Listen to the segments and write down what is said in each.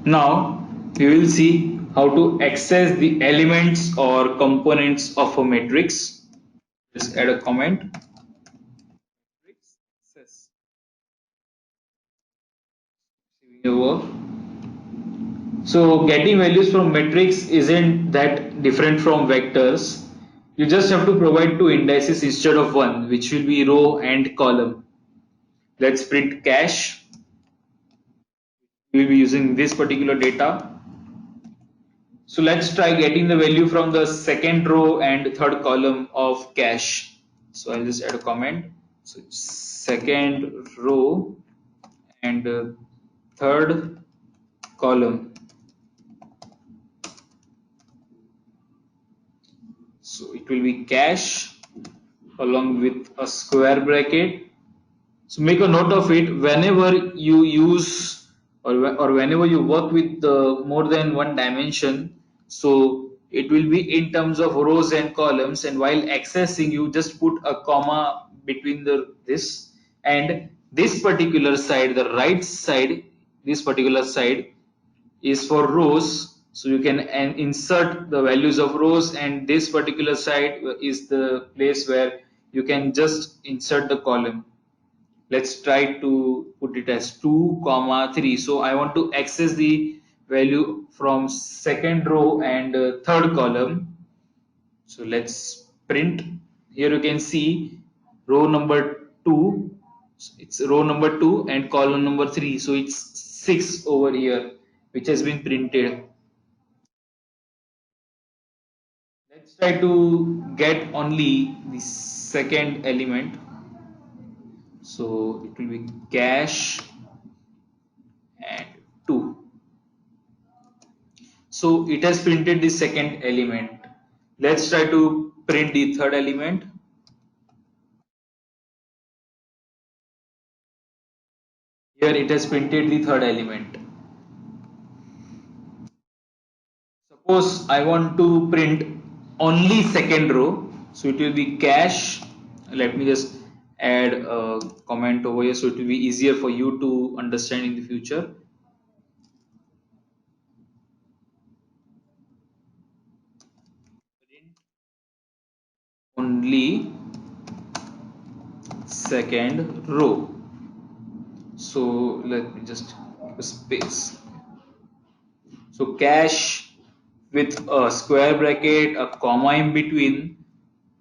Now we will see how to access the elements or components of a matrix. Just add a comment. Matrix access. So getting values from matrix isn't that different from vectors. You just have to provide two indices instead of one, which will be row and column. Let's print cache. We will be using this particular data. So let's try getting the value from the second row and third column of cache. So I'll just add a comment. So second row and third column. So it will be cache along with a square bracket. So make a note of it whenever you use or whenever you work with more than one dimension. So it will be in terms of rows and columns, and while accessing you just put a comma between this and this particular side, the right side, this particular side is for rows, so you can insert the values of rows, and this particular side is the place where you can just insert the column. Let's try to put it as 2 comma 3. So I want to access the value from second row and third column. So let's print. Here you can see row number 2. It's row number 2 and column number 3. So it's 6 over here, which has been printed. Let's try to get only the second element. So it will be cache and 2. So it has printed the second element. Let's try to print the third element. Here it has printed the third element. Suppose I want to print only second row, so it will be cache. Let me just add a comment over here so it will be easier for you to understand in the future. Print only second row. So let me just give a space. So cache with a square bracket, a comma in between.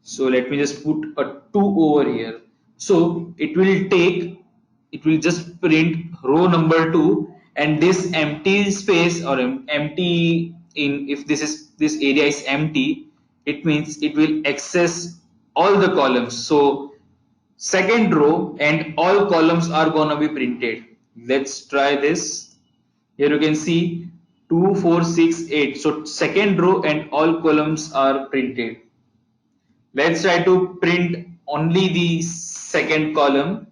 So let me just put a 2 over here. So it will just print row number 2, and this empty space or empty in, if this area is empty, it means it will access all the columns. So second row and all columns are gonna be printed. Let's try this. Here you can see 2, 4, 6, 8. So second row and all columns are printed. Let's try to print only the second column.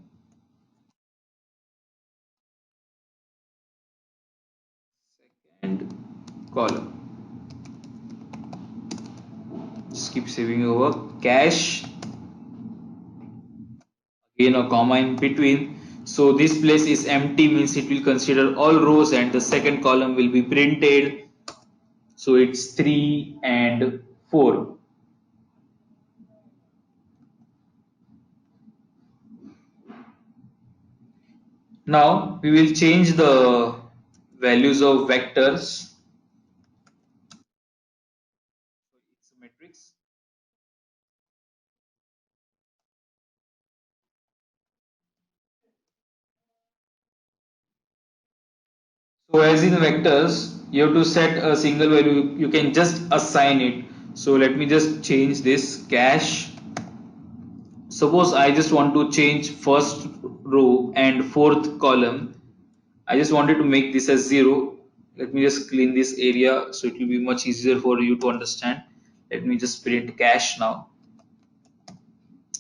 Second column. Just keep saving over. Cache. Again a comma in between. So this place is empty, means it will consider all rows, and the second column will be printed. So it's 3 and 4. Now we will change the values of vectors. It's a matrix. So as in vectors, you have to set a single value. You can just assign it. So let me just change this cache. Suppose I just want to change first row and fourth column. I just wanted to make this as 0. Let me just clean this area so it will be much easier for you to understand. Let me just print cache now,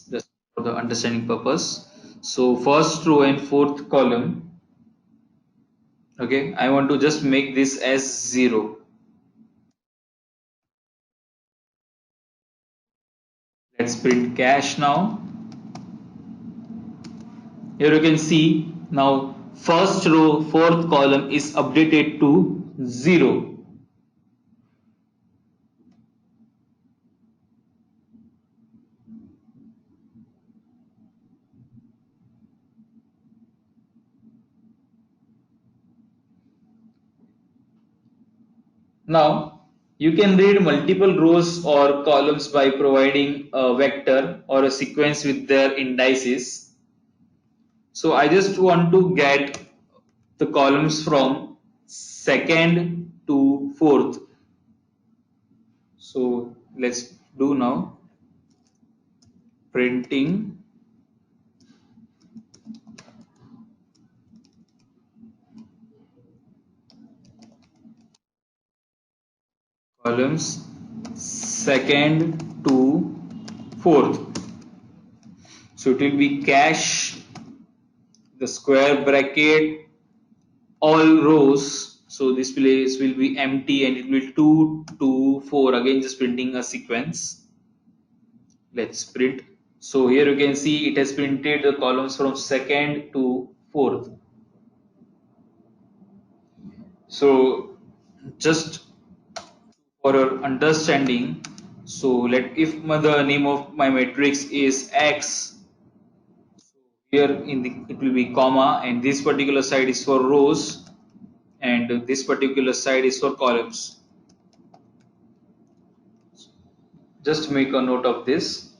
just for the understanding purpose. So first row and fourth column. Okay, I want to just make this as 0. Let's print cache now. Here you can see now first row, fourth column is updated to 0. Now, you can read multiple rows or columns by providing a vector or a sequence with their indices. So I just want to get the columns from second to fourth. So let's do now. Printing columns second to fourth. So it will be cache, the square bracket, all rows. So this place will be empty and it will 2 to 4. Again, just printing a sequence. Let's print. So here you can see it has printed the columns from second to fourth. So just for your understanding, so let if the name of my matrix is X, here in the it will be comma, and this particular side is for rows and this particular side is for columns. Just make a note of this.